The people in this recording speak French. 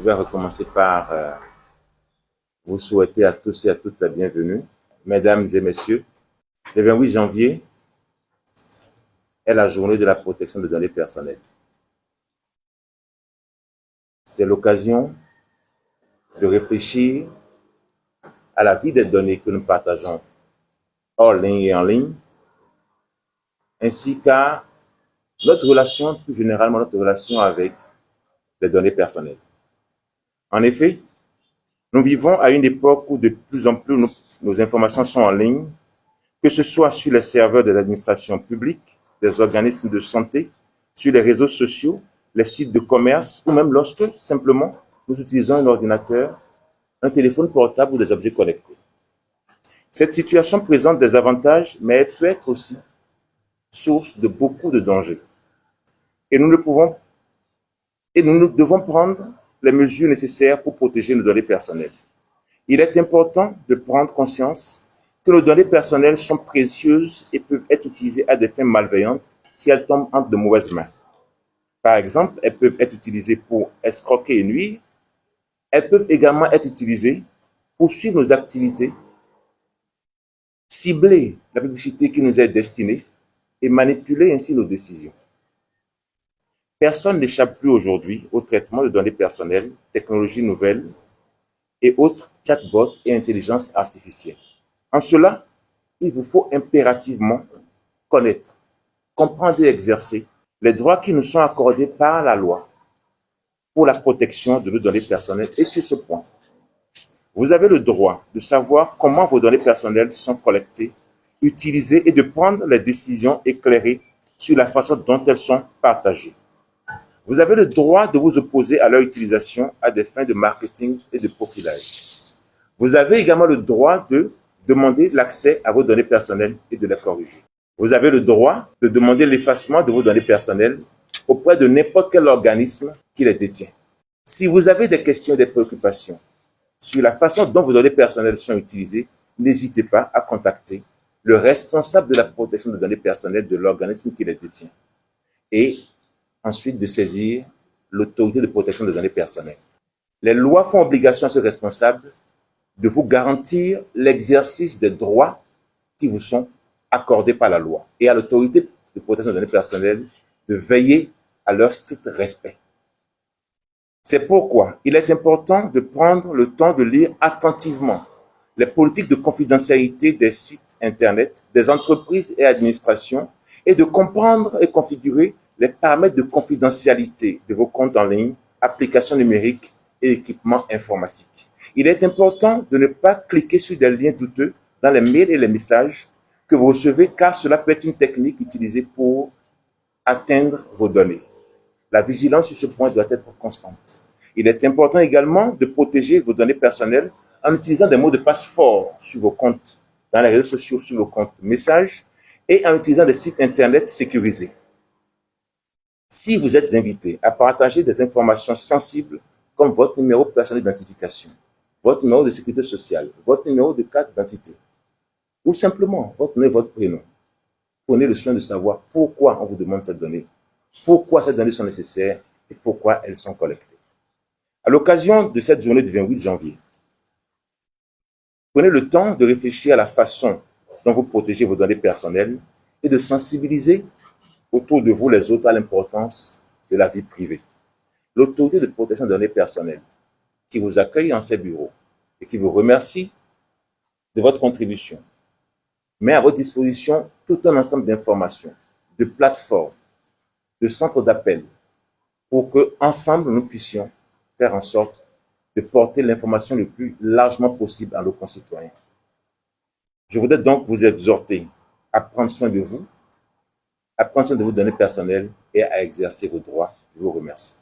vais recommencer par vous souhaiter à tous et à toutes la bienvenue. Mesdames et messieurs, le 28 janvier est la journée de la protection des données personnelles. C'est l'occasion de réfléchir à la vie des données que nous partageons hors ligne et en ligne, ainsi qu'à notre relation, plus généralement notre relation avec les données personnelles. En effet, nous vivons à une époque où de plus en plus nos informations sont en ligne, que ce soit sur les serveurs des administrations publiques, des organismes de santé, sur les réseaux sociaux, les sites de commerce, ou même lorsque simplement nous utilisons un ordinateur, un téléphone portable ou des objets connectés. Cette situation présente des avantages, mais elle peut être aussi source de beaucoup de dangers. Et nous devons prendre les mesures nécessaires pour protéger nos données personnelles. Il est important de prendre conscience que nos données personnelles sont précieuses et peuvent être utilisées à des fins malveillantes si elles tombent entre de mauvaises mains. Par exemple, elles peuvent être utilisées pour escroquer et nuire. Elles peuvent également être utilisées pour suivre nos activités, cibler la publicité qui nous est destinée et manipuler ainsi nos décisions. Personne n'échappe plus aujourd'hui au traitement de données personnelles, technologies nouvelles et autres chatbots et intelligence artificielle. En cela, il vous faut impérativement connaître, comprendre et exercer les droits qui nous sont accordés par la loi pour la protection de nos données personnelles. Et sur ce point, vous avez le droit de savoir comment vos données personnelles sont collectées, utilisées et de prendre les décisions éclairées sur la façon dont elles sont partagées. Vous avez le droit de vous opposer à leur utilisation à des fins de marketing et de profilage. Vous avez également le droit de demander l'accès à vos données personnelles et de les corriger. Vous avez le droit de demander l'effacement de vos données personnelles auprès de n'importe quel organisme qui les détient. Si vous avez des questions et des préoccupations sur la façon dont vos données personnelles sont utilisées, n'hésitez pas à contacter le responsable de la protection des données personnelles de l'organisme qui les détient et ensuite de saisir l'autorité de protection des données personnelles. Les lois font obligation à ce responsable de vous garantir l'exercice des droits qui vous sont accordés par la loi et à l'autorité de protection des données personnelles de veiller à leur strict respect. C'est pourquoi il est important de prendre le temps de lire attentivement les politiques de confidentialité des sites Internet, des entreprises et administrations et de comprendre et configurer les paramètres de confidentialité de vos comptes en ligne, applications numériques et équipements informatiques. Il est important de ne pas cliquer sur des liens douteux dans les mails et les messages que vous recevez car cela peut être une technique utilisée pour atteindre vos données. La vigilance sur ce point doit être constante. Il est important également de protéger vos données personnelles en utilisant des mots de passe forts sur vos comptes, dans les réseaux sociaux, sur vos comptes messages et en utilisant des sites Internet sécurisés. Si vous êtes invité à partager des informations sensibles comme votre numéro personnel d'identification, votre numéro de sécurité sociale, votre numéro de carte d'identité, ou simplement votre nom et votre prénom, prenez le soin de savoir pourquoi on vous demande ces données, pourquoi ces données sont nécessaires et pourquoi elles sont collectées. À l'occasion de cette journée du 28 janvier, prenez le temps de réfléchir à la façon dont vous protégez vos données personnelles et de sensibiliser autour de vous les autres à l'importance de la vie privée. L'autorité de protection des données personnelles qui vous accueille en ses bureaux et qui vous remercie de votre contribution met à votre disposition tout un ensemble d'informations, de plateformes, de centres d'appel pour que ensemble nous puissions faire en sorte de porter l'information le plus largement possible à nos concitoyens. Je voudrais donc vous exhorter à prendre soin de vous, à prendre soin de vos données personnelles et à exercer vos droits. Je vous remercie.